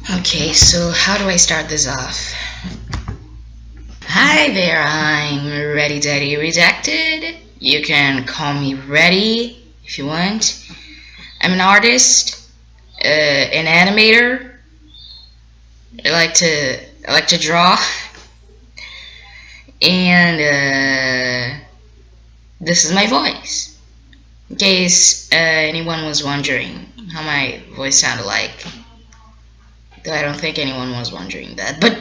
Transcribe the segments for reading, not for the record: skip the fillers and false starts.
Okay, so how do I start this off? Hi there, I'm Reddy, Deddy, Redacted. You can call me Reddy if you want. I'm an artist, an animator. I like to draw, and this is my voice. In case anyone was wondering how my voice sounded like, though I don't think anyone was wondering that, but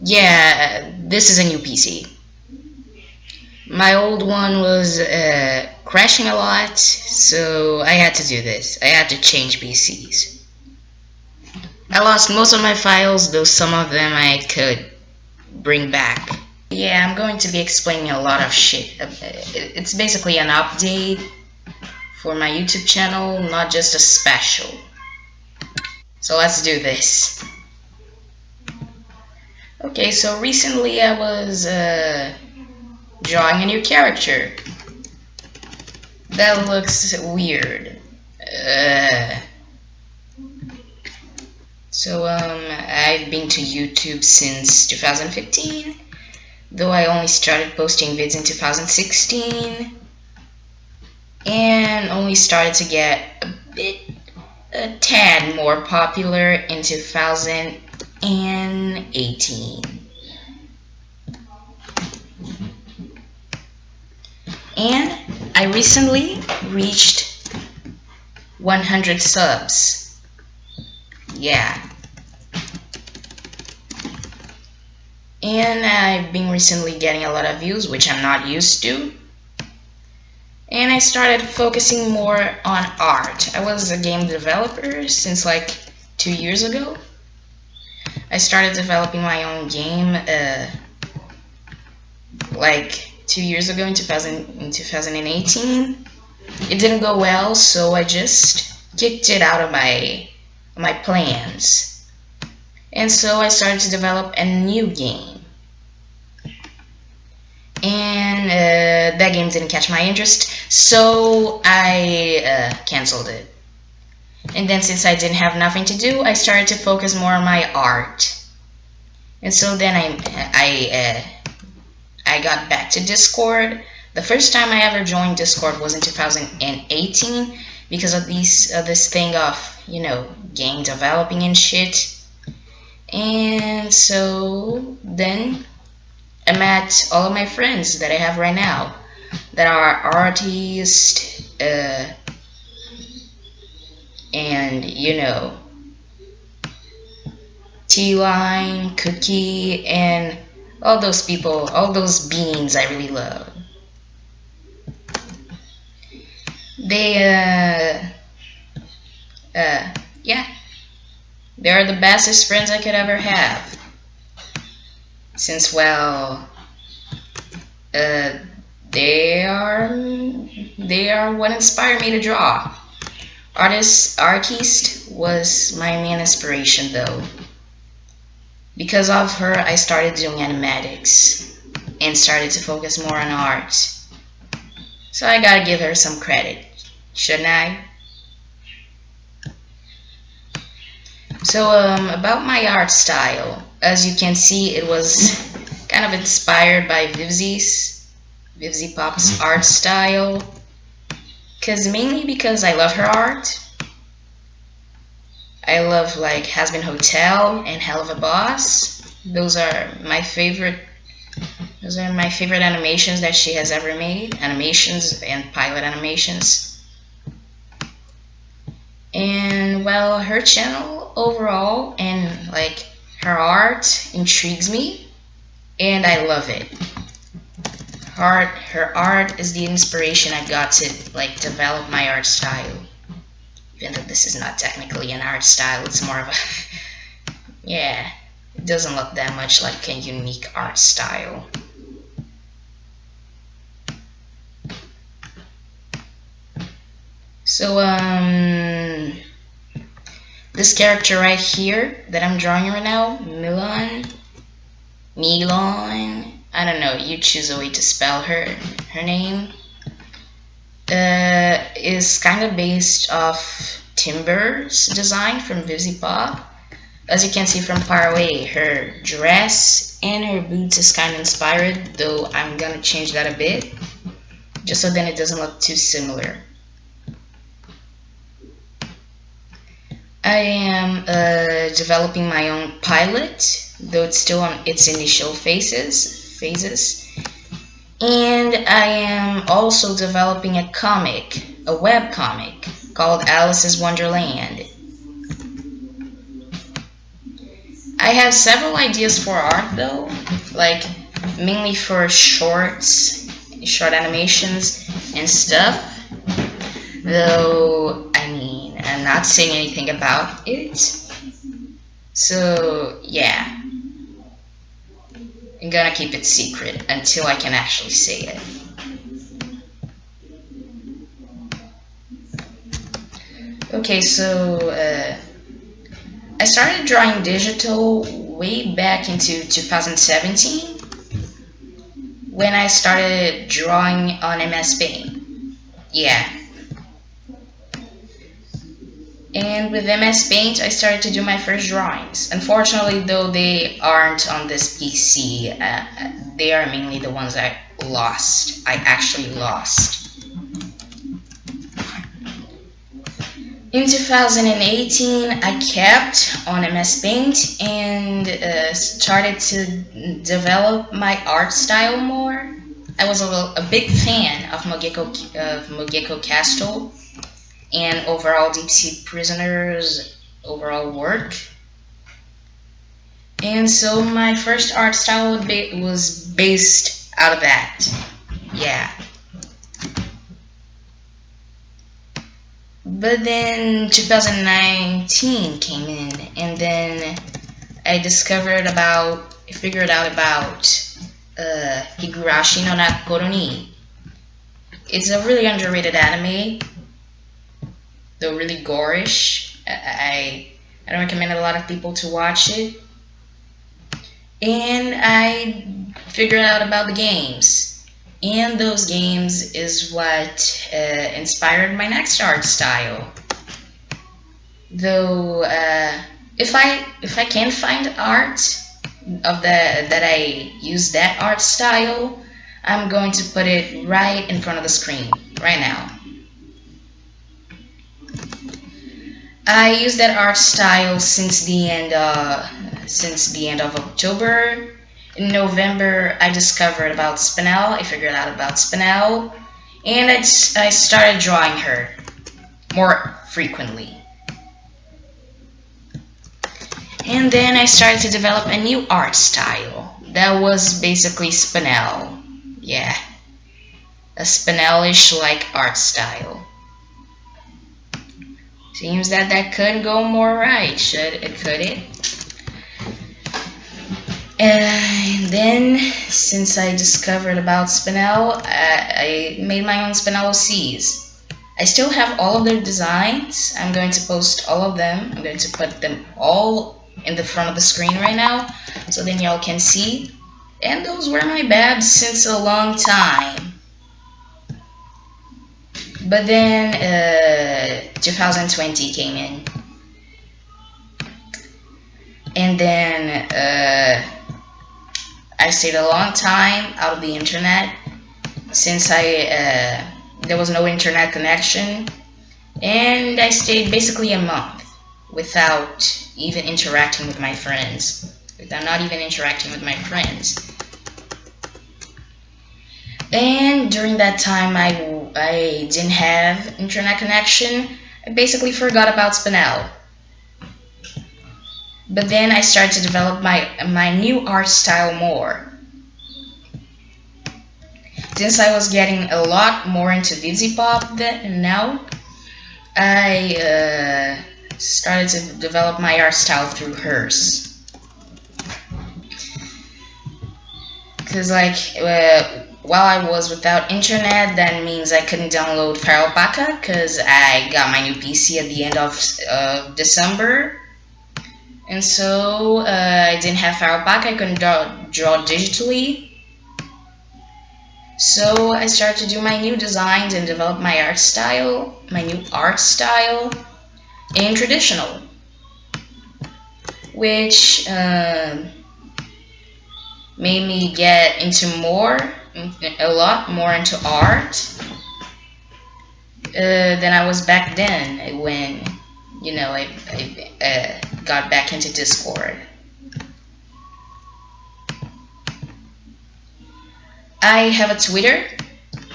yeah, this is a new PC. My old one was crashing a lot, so I had to do this. I had to change PCs. I lost most of my files, though some of them I could bring back. Yeah, I'm going to be explaining a lot of shit. It's basically an update for my YouTube channel, not just a special. So let's do this. Okay, so recently I was drawing a new character. That looks weird. I've been to YouTube since 2015, though I only started posting vids in 2016, and only started to get a tad more popular in 2018. And I recently reached 100 subs. Yeah. And I've been recently getting a lot of views, which I'm not used to. And I started focusing more on art. I was a game developer since like 2 years ago. I started developing my own game like 2 years ago in 2018. It didn't go well, so I just kicked it out of my plans. And so I started to develop a new game. And that game didn't catch my interest, so I canceled it. And then since I didn't have nothing to do, I started to focus more on my art. And so then I got back to Discord. The first time I ever joined Discord was in 2018 because of this thing of, game developing and shit. And so then I met all of my friends that I have right now that are artists, and T-Line, Cookie, and all those people, all those beings I really love. They, yeah, they're the bestest friends I could ever have. Since, well, they are what inspired me to draw. Artist was my main inspiration, though. Because of her, I started doing animatics and started to focus more on art. So I gotta give her some credit, shouldn't I? So, about my art style, as you can see, it was kind of inspired by Vivzy Pop's art style. Mainly because I love her art. I love like Has Been Hotel and Hell of a Boss. Those are my favorite animations that she has ever made. Animations and pilot animations. And well, her channel overall and like her art intrigues me, and I love it. Her art is the inspiration I got to like develop my art style. Even though this is not technically an art style, it's more of a yeah, it doesn't look that much like a unique art style. So this character right here that I'm drawing right now, Milan, I don't know, you choose a way to spell her name, is kind of based off Timber's design from Vivzy Pop. As you can see from far away, her dress and her boots is kind of inspired, though I'm gonna change that a bit, just so then it doesn't look too similar. I am developing my own pilot, though it's still on its initial phases. And I am also developing a comic, a web comic, called Alice's Wonderland. I have several ideas for art though, like mainly for shorts, short animations and stuff. Though, I mean, I'm not saying anything about it. So, yeah. I'm gonna keep it secret until I can actually say it. Okay, so I started drawing digital way back into 2017 when I started drawing on MS Paint. Yeah. And with MS Paint, I started to do my first drawings. Unfortunately, though, they aren't on this PC. They are mainly the ones I lost. I actually lost. In 2018, I kept on MS Paint and started to develop my art style more. I was a big fan of Mogeko Castle and overall Deep Sea Prisoners' overall work. And so my first art style was based out of that. Yeah. But then 2019 came in, and then I figured out about Higurashi no Nakoro ni. It's a really underrated anime, though really gorish. I don't recommend a lot of people to watch it. And I figured out about the games. And those games is what inspired my next art style. Though if I can find art of that I use that art style, I'm going to put it right in front of the screen right now. I use that art style since the end of October. In November, I discovered about Spinoff. I figured out about Spinoff, and I started drawing her more frequently. And then I started to develop a new art style that was basically Spinel. Yeah, a Spinel-ish like art style. Seems that couldn't go more right, could it? And then, since I discovered about Spinel, I made my own Spinel OCs. I still have all of their designs. I'm going to post all of them. I'm going to put them all in the front of the screen right now, so then y'all can see. And those were my babs since a long time. But then 2020 came in. And then I stayed a long time out of the internet since there was no internet connection, and I stayed basically a month without even interacting with my friends. Not even interacting with my friends. And during that time, I didn't have internet connection. I basically forgot about Spinel. But then I started to develop my new art style more. Since I was getting a lot more into vidsy pop then now, I started to develop my art style through hers. Because while I was without internet, that means I couldn't download Fire Alpaca because I got my new PC at the end of December. And so I didn't have Fire Alpaca, I couldn't draw digitally. So I started to do my new designs and develop my new art style in traditional. which made me get into a lot more into art than I was back then when, I got back into Discord. I have a Twitter,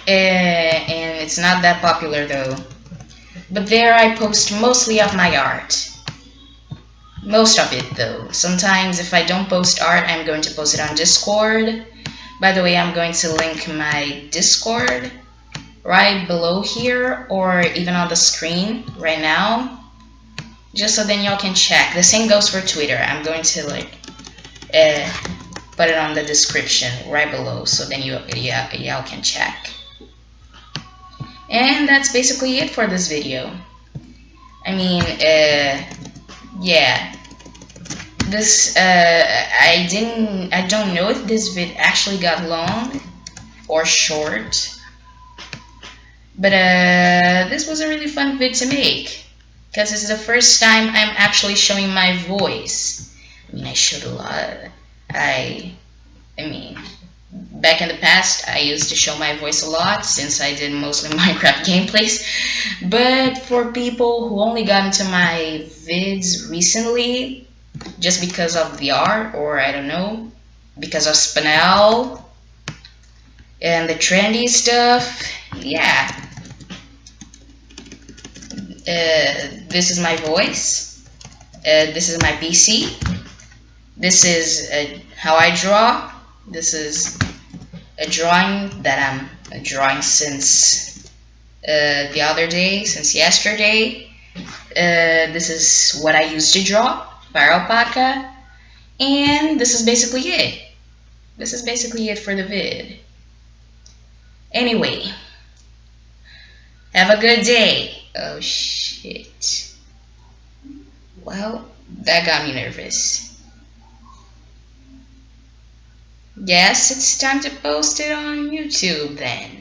and it's not that popular though. But there I post mostly of my art. Most of it though. Sometimes if I don't post art, I'm going to post it on Discord. By the way, I'm going to link my Discord right below here, or even on the screen right now, just so then y'all can check. The same goes for Twitter. I'm going to put it on the description right below, so then y'all can check. And that's basically it for this video. I mean, yeah. This I don't know if this vid actually got long or short, but this was a really fun vid to make, because this is the first time I'm actually showing my voice. I mean, I showed a lot. I mean, back in the past, I used to show my voice a lot since I did mostly Minecraft gameplays. But for people who only got into my vids recently, just because of the art, or I don't know, because of Spinoff and the trendy stuff, yeah. This is my voice. This is my PC. This is how I draw. This is a drawing that I'm drawing since the other day, since yesterday. This is what I used to draw, alpaca, and this is basically it. This is basically it for the vid. Anyway, have a good day. Oh shit. Well, that got me nervous. Guess it's time to post it on YouTube then.